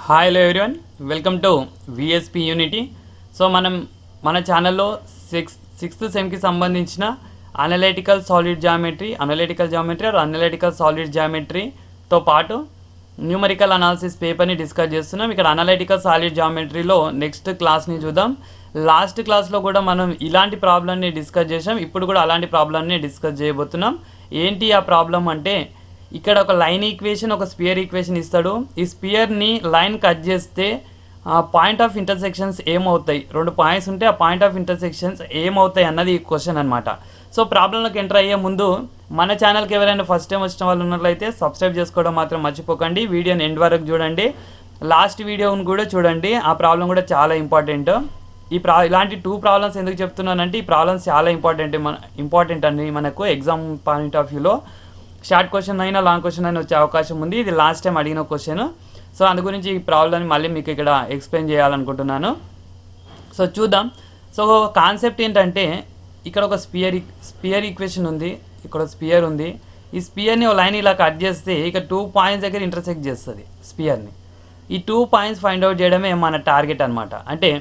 Hi hello everyone, welcome to VSP unity. So మన ఛానల్లో sixth సెమ్కి సంబంధించిన analytical solid geometry or analytical solid జామెట్రీతో పాటు న్యూమరికల్ అనాలిసిస్ పేపర్ని డిస్కస్ చేస్తున్నాం. ఇక్కడ అనలిటికల్ సాలిడ్ జామెట్రీలో నెక్స్ట్ క్లాస్ని చూద్దాం. లాస్ట్ క్లాస్లో కూడా మనం ఇలాంటి ప్రాబ్లమ్ని డిస్కస్ చేసాం. ఇప్పుడు కూడా అలాంటి ప్రాబ్లమ్ని డిస్కస్ చేయబోతున్నాం. ఏంటి ఆ ప్రాబ్లం అంటే, ఇక్కడ ఒక లైన్ ఈక్వేషన్, ఒక స్పియర్ ఈక్వేషన్ ఇస్తాడు. ఈ స్పియర్ని లైన్ కట్ చేస్తే పాయింట్ ఆఫ్ ఇంటర్సెక్షన్స్ ఏమవుతాయి, రెండు పాయింట్స్ ఉంటే ఆ పాయింట్ ఆఫ్ ఇంటర్సెక్షన్స్ ఏమవుతాయి అన్నది ఈ క్వశ్చన్ అనమాట. సో ప్రాబ్లంలోకి ఎంటర్ అయ్యే ముందు మన ఛానల్కి ఎవరైనా ఫస్ట్ టైం వచ్చిన వాళ్ళు ఉన్నట్లయితే సబ్స్క్రైబ్ చేసుకోవడం మాత్రం మర్చిపోకండి. వీడియోని ఎండ్ వరకు చూడండి, లాస్ట్ వీడియోని కూడా చూడండి. ఆ ప్రాబ్లం కూడా చాలా ఇంపార్టెంట్. ఇలాంటి టూ ప్రాబ్లమ్స్ ఎందుకు చెప్తున్నానంటే, ఈ ప్రాబ్లమ్స్ చాలా ఇంపార్టెంట్ అండి మనకు ఎగ్జామ్ పాయింట్ ఆఫ్ వ్యూలో. షార్ట్ క్వశ్చన్ అయినా లాంగ్ క్వశ్చన్ అయినా వచ్చే అవకాశం ఉంది. ఇది లాస్ట్ టైం అడిగిన క్వశ్చన్. సో అందు గురించి ఈ ప్రాబ్లమ్ని మళ్ళీ మీకు ఇక్కడ ఎక్స్ప్లెయిన్ చేయాలనుకుంటున్నాను. సో చూద్దాం. సో కాన్సెప్ట్ ఏంటంటే, ఇక్కడ ఒక స్పియర్ ఈక్వేషన్ ఉంది, ఇక్కడ స్పియర్ ఉంది. ఈ స్పియర్ని ఒక లైన్ ఇలా కట్ చేస్తే ఇక 2 పాయింట్స్ దగ్గర ఇంటర్సెక్ట్ చేస్తుంది స్పియర్ని. ఈ 2 పాయింట్స్ ఫైండ్ అవుట్ చేయడమే మన టార్గెట్ అనమాట. అంటే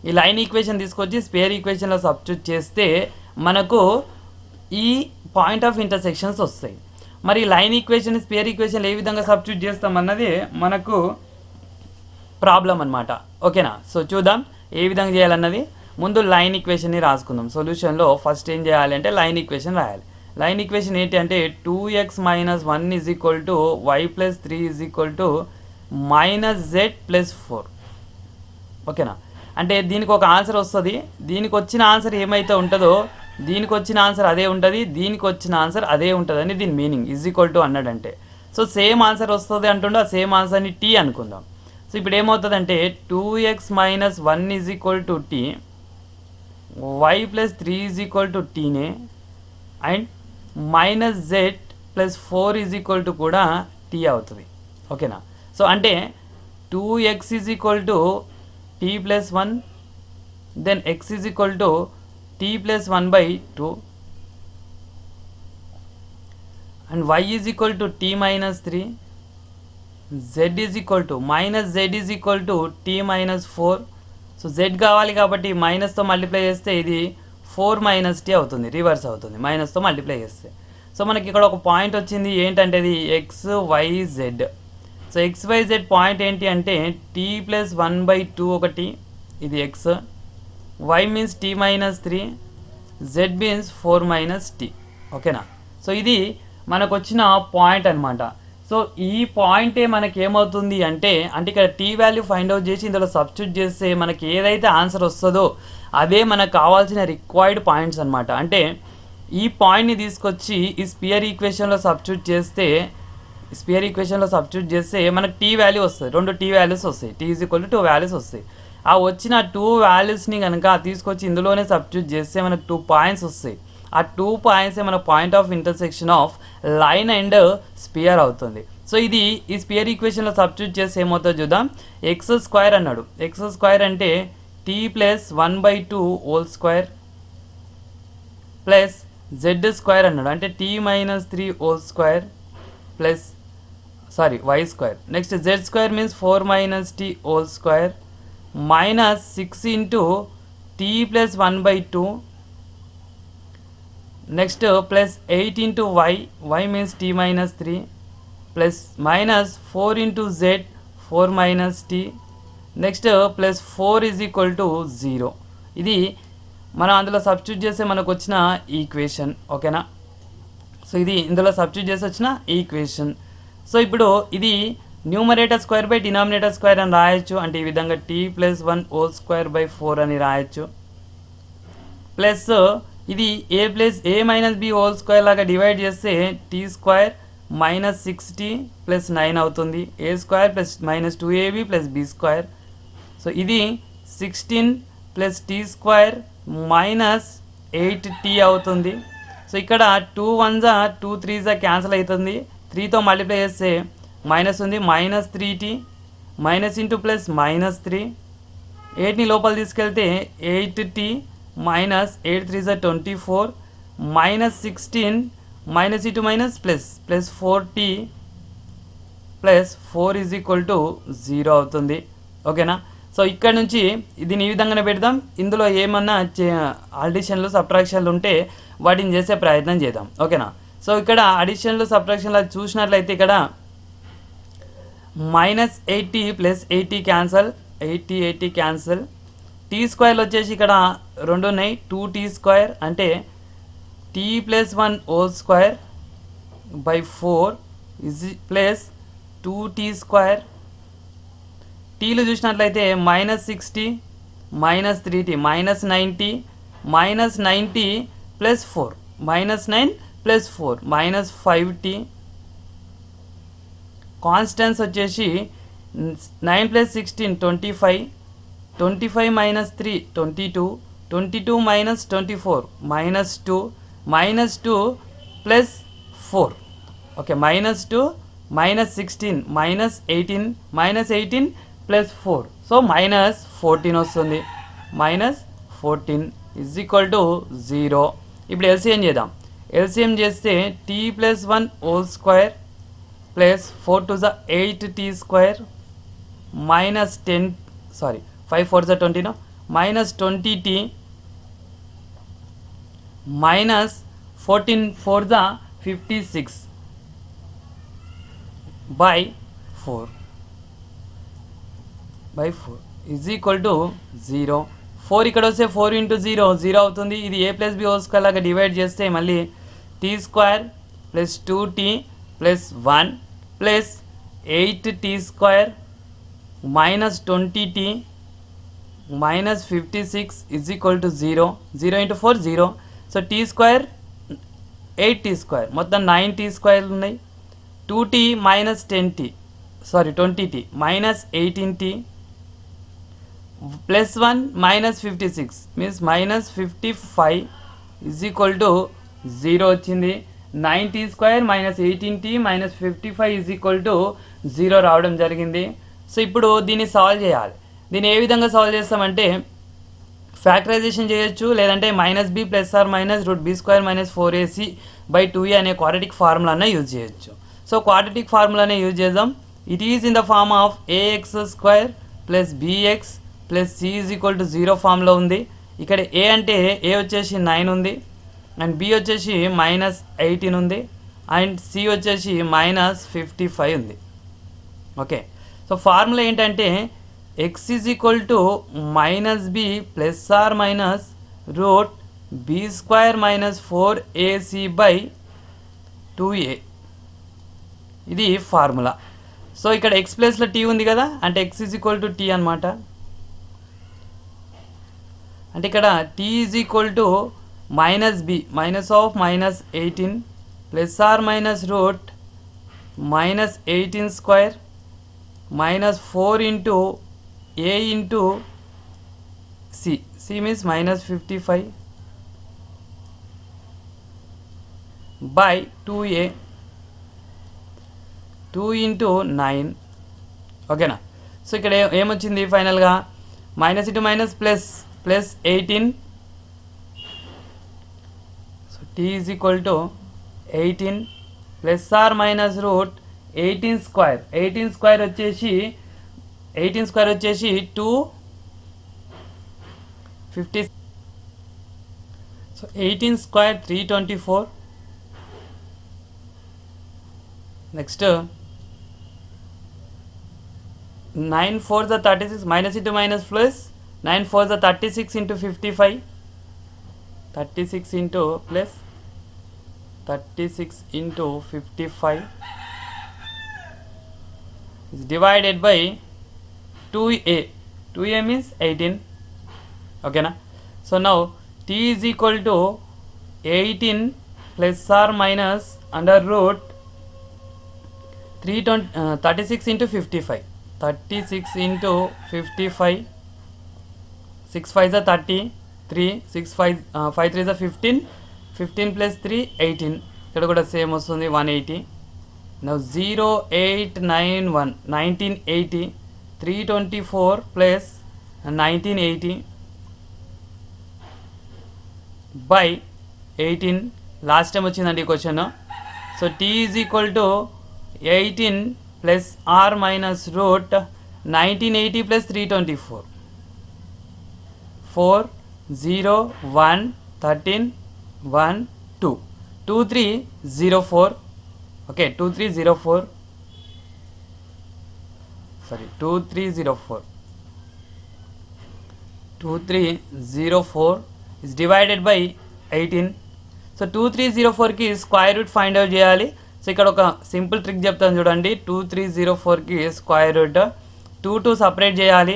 ఈ లైన్ ఈక్వేషన్ తీసుకొచ్చి స్పియర్ ఈక్వేషన్లో సబ్స్టిట్యూట్ చేస్తే మనకు ఈ పాయింట్ ఆఫ్ ఇంటర్సెక్షన్స్ వస్తాయి. మరి లైన్ ఈక్వేషన్ స్పియర్ ఈక్వేషన్ ఏ విధంగా సబ్స్టిట్యూట్ చేస్తామన్నది మనకు ప్రాబ్లం అనమాట. ఓకేనా? సో చూద్దాం ఏ విధంగా చేయాలన్నది. ముందు లైన్ ఈక్వేషన్ని రాసుకుందాం. సొల్యూషన్లో ఫస్ట్ ఏం చేయాలి అంటే లైన్ ఈక్వేషన్ రాయాలి. లైన్ ఈక్వేషన్ ఏంటి అంటే 2x - 1 = y + 3 - z + 4. ఓకేనా? అంటే దీనికి ఒక ఆన్సర్ వస్తుంది. దీనికి వచ్చిన ఆన్సర్ ఏమైతే ఉంటుందో దీనికి వచ్చిన ఆన్సర్ అదే ఉంటుంది, దీనికి వచ్చిన ఆన్సర్ అదే ఉంటుంది అని దీని మీనింగ్. = అన్నాడంటే సో సేమ్ ఆన్సర్ వస్తుంది అంటుండే, ఆ సేమ్ ఆన్సర్ని టీ అనుకుందాం. సో ఇప్పుడు ఏమవుతుందంటే 2x - 1 = t, y + 3 = tనే, అండ్ -z + 4 కూడా t అవుతుంది. ఓకేనా? సో అంటే 2x = t + 1, then x = t + 1/2, and y = t - 3, z - t - 4. So z కావాలి కాబట్టి మైనస్తో మల్టిప్లై చేస్తే ఇది 4 - t అవుతుంది, రివర్స్ అవుతుంది మైనస్తో మల్టిప్లై చేస్తే. సో మనకి ఇక్కడ ఒక పాయింట్ వచ్చింది, ఏంటంటే ఇది xyz. సో xyz పాయింట్ ఏంటి అంటే t + 1/2 ఒకటి, ఇది x, y means t - 3, z means 4 - t. ఓకేనా? సో ఇది మనకు వచ్చిన పాయింట్ అనమాట. సో ఈ పాయింటే మనకి ఏమవుతుంది అంటే ఇక్కడ t వాల్యూ ఫైండ్ అవుట్ చేసి ఇందులో సబ్స్టిట్యూట్ చేస్తే మనకి ఏదైతే ఆన్సర్ వస్తుందో అదే మనకు కావాల్సిన రిక్వైర్డ్ పాయింట్స్ అనమాట. అంటే ఈ పాయింట్ని తీసుకొచ్చి ఈ స్పియర్ ఈక్వేషన్లో సబ్స్టిట్యూట్ చేస్తే మనకు t వాల్యూ వస్తుంది, 2 t వాల్యూస్ వస్తాయి, t = 2 వాల్యూస్ వస్తాయి. ఆ వచ్చిన 2 వాల్యూస్ని కనుక తీసుకొచ్చి ఇందులోనే సబ్స్టిట్యూట్ చేస్తే మనకు 2 పాయింట్స్ వస్తాయి. ఆ 2 పాయింట్సే మన point of intersection of line and sphere అవుతుంది. సో ఇది ఈ స్పియర్ ఈక్వేషన్లో సబ్స్టిట్యూట్ చేస్తే ఏమవుతుందో చూద్దాం. x² అన్నాడు. x² అంటే t + 1/2 2 ప్లస్ z² అన్నాడు. అంటే t - 3 2 y². Next z² means 4 - t (2) -6 × t + 1/2, next plus 8 × y means t - 3, plus -4 × z 4 - t, next plus 4 = 0. ఇది మనం అందులో సబ్స్టిట్యూట్ చేస్తే మనకు వచ్చిన ఈక్వేషన్. ఓకేనా? సో ఇది ఇందులో సబ్స్టిట్యూట్ చేసి వచ్చిన ఈక్వేషన్. సో ఇప్పుడు ఇది numerator square by denominator square అని రాయొచ్చు. అంటే ఈ విధంగా t + 1 2/4 అని రాయొచ్చు. ప్లస్ ఇది a - b (2) లాగా డివైడ్ చేస్తే t² - 6t + 9 అవుతుంది. a² + -2ab + b². సో ఇది 16 + t² - 8t అవుతుంది. సో ఇక్కడ 2 1s 2 3s క్యాన్సిల్ అవుతుంది. 3తో మల్టిప్లై చేస్తే మైనస్ ఉంది, -3t -+ -3, 8ని లోపల తీసుకెళ్తే 8t -8 3s 24, -16 -(+) + 4t plus 4 is equal to 0 అవుతుంది. ఓకేనా. సో ఇక్కడ నుంచి దీన్ని ఈ విధంగానే పెడదాం. ఇందులో ఏమన్నా అడిషన్లు సబ్ట్రాక్షన్లు ఉంటే వాటిని చేసే ప్రయత్నం చేద్దాం. ఓకేనా. సో ఇక్కడ అడిషన్లు సబ్ట్రాక్షన్లు చూసినట్లయితే ఇక్కడ -80 ప్లస్ 80 క్యాన్సల్, 80 క్యాన్సల్. టీ స్క్వేర్లు వచ్చేసి ఇక్కడ 2 ఉన్నాయి, 2t స్క్వేర్ అంటే t plus 1 whole square by 4 is plus 2t square. టీలు చూసినట్లయితే -60 -3t -90 -90 plus 4 -9 plus 4 -5t. Constants వచ్చేసి 9 plus 16 25, 25 minus 3 22, 22 minus 24 -2, -2 plus 4. Okay, -2 -16 -18 plus 4. So -14 వస్తుంది. -14 ఇజ్ ఈక్వల్ టు 0. ఇప్పుడు ఎల్సిఎం చేద్దాం. ఎల్సిఎం చేస్తే t plus 1 whole square plus 4 to the 8t square -10 sorry 5 4 the 20 no -20t -14 4 the 56 by 4 is equal to 0. 4 ఇక్కడ వస్తే 4 into 0 0 అవుతుంది. ఇది a plus B whole square లాగా divide చేస్తే మళ్ళీ t square plus 2t plus 1 plus 8t square -20t -56 is equal to 0. 0 into 4 0. So t square 8t square మొత్తం 9t square ఉన్నాయి. 2t minus 10t sorry 20t -18t plus 1 -56 means -55 is equal to 0 వచ్చింది. 9t square -18t -55 is equal to 0 రావడం జరిగింది. So ఇప్పుడు దీన్ని solve చేయాలి. దీన్ని ఏ విధంగా సాల్వ్ చేస్తామంటే ఫ్యాక్టరైజేషన్ చేయొచ్చు, లేదంటే -b plus or minus √b² -4ac by 2a అనే క్వాడ్రాటిక్ ఫార్ములానే యూజ్ చేయొచ్చు. సో క్వాడ్రాటిక్ ఫార్ములానే యూజ్ చేద్దాం. It is in the form of ax² plus bx plus c is equal to 0 ఫామ్లో ఉంది. ఇక్కడ a అంటే a వచ్చేసి 9 ఉంది, అండ్ b వచ్చేసి -18 ఉంది, అండ్ c వచ్చేసి -55 ఉంది. ఓకే, సో ఫార్ములా ఏంటంటే x is equal to -b plus or minus √b² -4ac by 2a. ఇది ఫార్ములా. సో ఇక్కడ x ప్లస్లో t ఉంది కదా, అంటే x is equal to t అనమాట. అంటే ఇక్కడ t is equal to -b -18 plus or minus -18² -4 into a into c. c means -55 by 2a 2 into 9. ఓకేనా. సో ఇక్కడ ఏమొచ్చింది ఫైనల్గా -into plus 18. So t is equal to 18 plus or minus √18² 18² వచ్చేసి 250. సో 18² 324. Next 9 4 the 36 minus into minus plus 9 4 the 36 into 55 36 into plus 36 into 55 is divided by 2a. 2a means 18. Okay na. So now t is equal to 18 plus or minus under root 36 into 55. 36 into 55. 6 5 is 33. 6 5 5 3 is 15. 15 plus 3 18. ఇక్కడ కూడా same వస్తుంది 180. Now 0891 1980 324 plus 1980 by 18. Last time వచ్చిందండి question. So t is equal to 18 plus or minus root 1980 plus 324 4 0 1 13 1 2 2304 okay 2304 sorry 2304 is divided by 18. So 2304కి square root find out చేయాలి. So ఇక్కడ ఒక simple trick చెప్తాను చూడండి. 2304కి స్క్వేర్ రూట్ 2 సపరేట్ చేయాలి.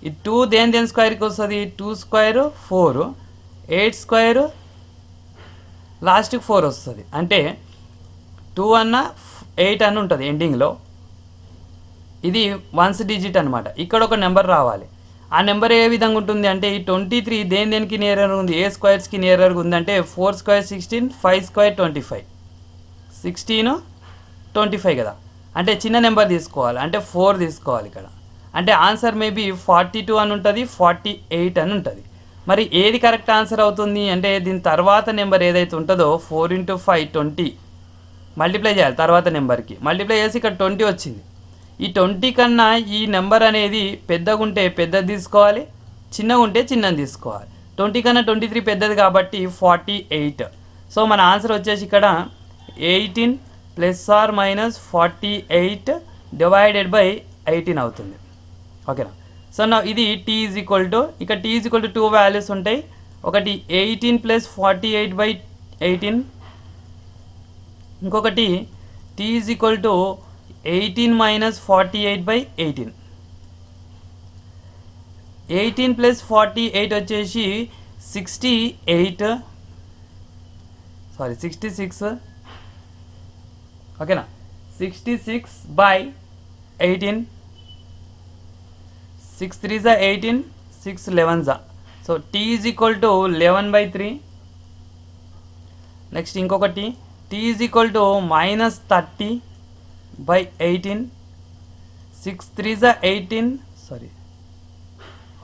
ఈ 2 దేని స్క్వేర్కి వస్తుంది? 2 స్క్వేర్ 4 8 స్క్వేర్ లాస్ట్కి 4 వస్తుంది. అంటే 2 అన్న 8 అని ఉంటుంది ఎండింగ్లో. ఇది వన్స్ డిజిట్ అనమాట. ఇక్కడ ఒక నెంబర్ రావాలి. ఆ నెంబర్ ఏ విధంగా ఉంటుంది అంటే ఈ 23 దేనికి నియరర్ ఉంది? ఏ స్క్వేర్స్కి నియరర్గా ఉందంటే 4 స్క్వేర్ 16 5 స్క్వేర్ 25 16 25 కదా. అంటే చిన్న నెంబర్ తీసుకోవాలి, అంటే 4 తీసుకోవాలి ఇక్కడ. అంటే ఆన్సర్ మేబీ 42 అని ఉంటుంది, 48 అని ఉంటుంది. మరి ఏది కరెక్ట్ ఆన్సర్ అవుతుంది అంటే దీని తర్వాత నెంబర్ ఏదైతే ఉంటుందో 4 × 5 20 మల్టిప్లై చేయాలి. తర్వాత నెంబర్కి మల్టిప్లై చేసి ఇక్కడ 20 వచ్చింది. ఈ 20 కన్నా ఈ నెంబర్ అనేది పెద్దగా ఉంటే పెద్దది తీసుకోవాలి, చిన్నగా ఉంటే చిన్నది తీసుకోవాలి. 20 కన్నా 23 పెద్దది కాబట్టి 48. సో మన ఆన్సర్ వచ్చేసి ఇక్కడ 18 ± 48 డివైడెడ్ బై 18 అవుతుంది. ఓకేనా. సో నా ఇది t = ఇక్కడ t = 2 వాల్యూస్ ఉంటాయి. ఒకటి 18 + 48/18, ఇంకొకటి t = 18 - 48/18. 18 + 48 వచ్చేసి 66. ఓకేనా. 66/18. 6 3s are 18, 6 11s are. So t = 11/3. Next ఇంకొకటి t = -30/18. 6 3s are 18. Sorry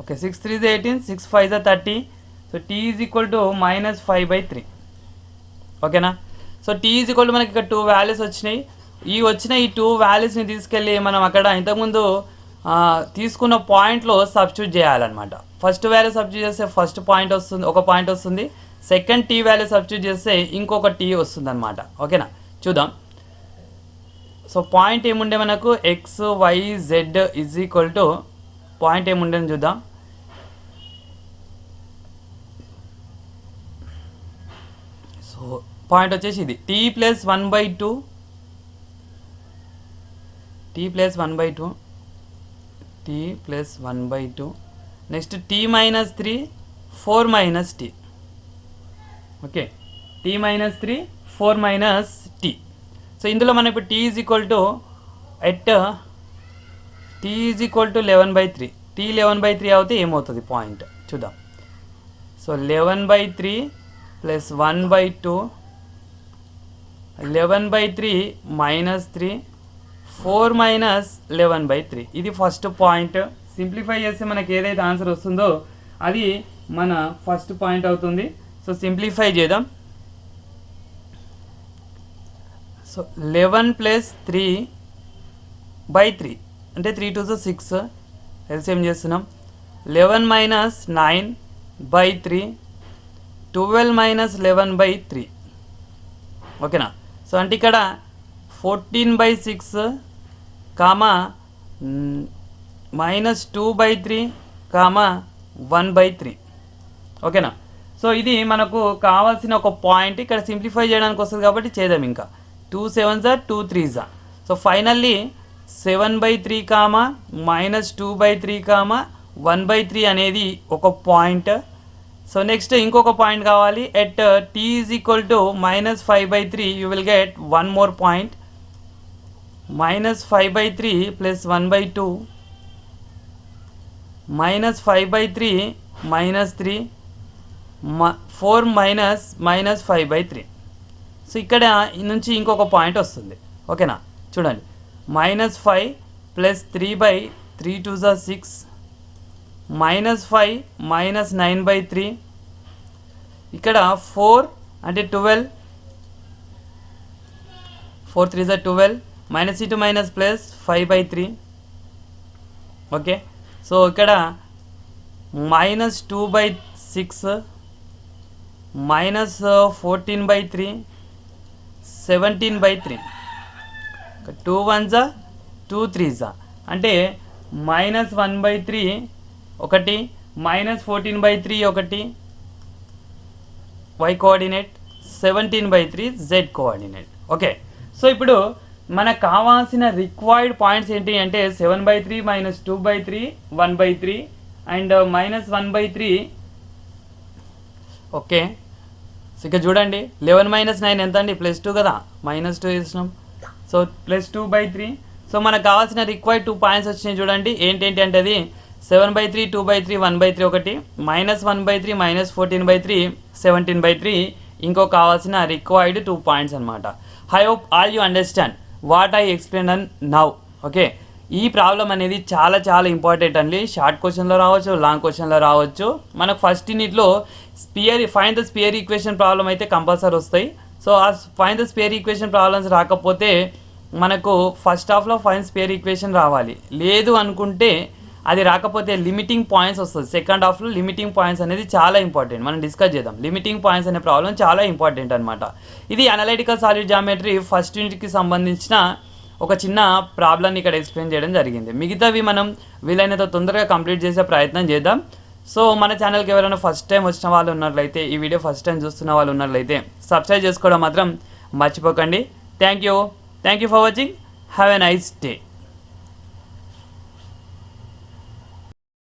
okay 6 3s are 18, 6 5s are 30. So t = -5/3. ఓకేనా. సో t = మనకి ఇక్కడ 2 వాల్యూస్ వచ్చినాయి. ఈ వచ్చిన ఈ 2 వాల్యూస్ని తీసుకెళ్ళి మనం అక్కడ ఇంతకుముందు తీసుకున్న పాయింట్లో సబ్స్టిట్యూట్ చేయాలన్నమాట. ఫస్ట్ వాల్యూ సబ్స్టిట్యూట్ చేస్తే ఫస్ట్ పాయింట్ వస్తుంది, ఒక పాయింట్ వస్తుంది. సెకండ్ టీ వాల్యూ సబ్స్టిట్యూట్ చేస్తే ఇంకొక టీ వస్తుంది అనమాట. ఓకేనా. చూద్దాం. సో పాయింట్ ఏముండే మనకు XYZ = పాయింట్ ఏముండేని చూద్దాం. సో పాయింట్ వచ్చేసి ఇది t + 1/2 next t - 3 4 - t. Okay t - 3 4 - t. So ఇందులో మనం ఇప్పుడు t = 11/3. t 11/3 అవుతే ఏమవుతుంది పాయింట్ చూద్దాం. సో 11/3 + 1/2 11/3 - 3 4 - 11/3. ఇది ఫస్ట్ పాయింట్. సింప్లిఫై చేస్తే మనకి ఏదైతే ఆన్సర్ వస్తుందో అది మన ఫస్ట్ పాయింట్ అవుతుంది. సో సింప్లిఫై చేద్దాం. సో 11 + 3/3 అంటే 3 2s are 6. ఎల్సిఎం చేస్తున్నాం. 11 - 9/3 12 - 11/3. ఓకేనా. సో అంటే ఇక్కడ 14/6 -2/3 1/3. ఓకేనా. సో ఇది మనకు కావాల్సిన ఒక పాయింట్. ఇక్కడ సింప్లిఫై చేయడానికి వస్తుంది కాబట్టి చేద్దాం. ఇంకా 2 7s are 2 3s are. So finally 7/3 -2/3 1/3 అనేది ఒక పాయింట్. సో నెక్స్ట్ ఇంకొక పాయింట్ కావాలి. At t = -5/3 you will get one more point. -5/3 + 1/2 -5/3 -3 4 -5/3. So ఇక్కడ నుంచి ఇంకొక పాయింట్ వస్తుంది. ఓకేనా. చూడండి. -5 + 3/3 2s are 6 -5 -9/3. ఇక్కడ 4 అంటే 12 4 3s are 12 minus into minus plus 5/3. Okay, so ఇక్కడ -2/6 -14/3 17/3. 2 1s 2 3s అంటే -1/3 ఒకటి, -14/3 ఒకటి y coordinate, 17/3 z coordinate. Okay, so ఇప్పుడు మనకు కావాల్సిన రిక్వైర్డ్ పాయింట్స్ ఏంటి అంటే 7/3 -2/3 1/3 అండ్ -1/3. ఓకే, సో ఇక్కడ చూడండి 11 - 9 ఎంత అండి? +2 కదా, -2 వేసినాం. సో +2/3. సో మనకు కావాల్సిన రిక్వైర్డ్ 2 పాయింట్స్ వచ్చినాయి చూడండి. ఏంటంటే అది 7/3 2/3 1/3 ఒకటి, -1/3 -14/3 17/3 ఇంకో కావాల్సిన రిక్వైర్డ్ 2 పాయింట్స్ అనమాట. I hope all you understand what I explain and now. Okay, ఈ ప్రాబ్లం అనేది చాలా చాలా ఇంపార్టెంట్ అండి. షార్ట్ క్వశ్చన్లో రావచ్చు, లాంగ్ క్వశ్చన్లో రావచ్చు. మనకు ఫస్ట్ యూనిట్లో find the spear equation problem అయితే కంపల్సరీ వస్తాయి. సో ఆ find the spear equation problems రాకపోతే మనకు ఫస్ట్ హాఫ్లో ఫైండ్ స్పియర్ ఈక్వేషన్ రావాలి. లేదు అనుకుంటే అది రాకపోతే లిమిటింగ్ పాయింట్స్ వస్తుంది. సెకండ్ హాఫ్లో లిమిటింగ్ పాయింట్స్ అనేది చాలా ఇంపార్టెంట్. మనం డిస్కస్ చేద్దాం. లిమిటింగ్ పాయింట్స్ అనే ప్రాబ్లం చాలా ఇంపార్టెంట్ అనమాట. ఇది అనలైటికల్ సాలిడ్ జామెట్రీ ఫస్ట్ యూనిట్కి సంబంధించిన ఒక చిన్న ప్రాబ్లమ్ని ఇక్కడ ఎక్స్ప్లెయిన్ చేయడం జరిగింది. మిగతావి మనం వీలైనంత తొందరగా కంప్లీట్ చేసే ప్రయత్నం చేద్దాం. సో మన ఛానల్కి ఎవరైనా ఫస్ట్ టైం వచ్చిన వాళ్ళు ఉన్నట్లయితే, ఈ వీడియో ఫస్ట్ టైం చూస్తున్న వాళ్ళు ఉన్నట్లయితే సబ్స్క్రైబ్ చేసుకోవడం మాత్రం మర్చిపోకండి. Thank you for watching. Have a nice day.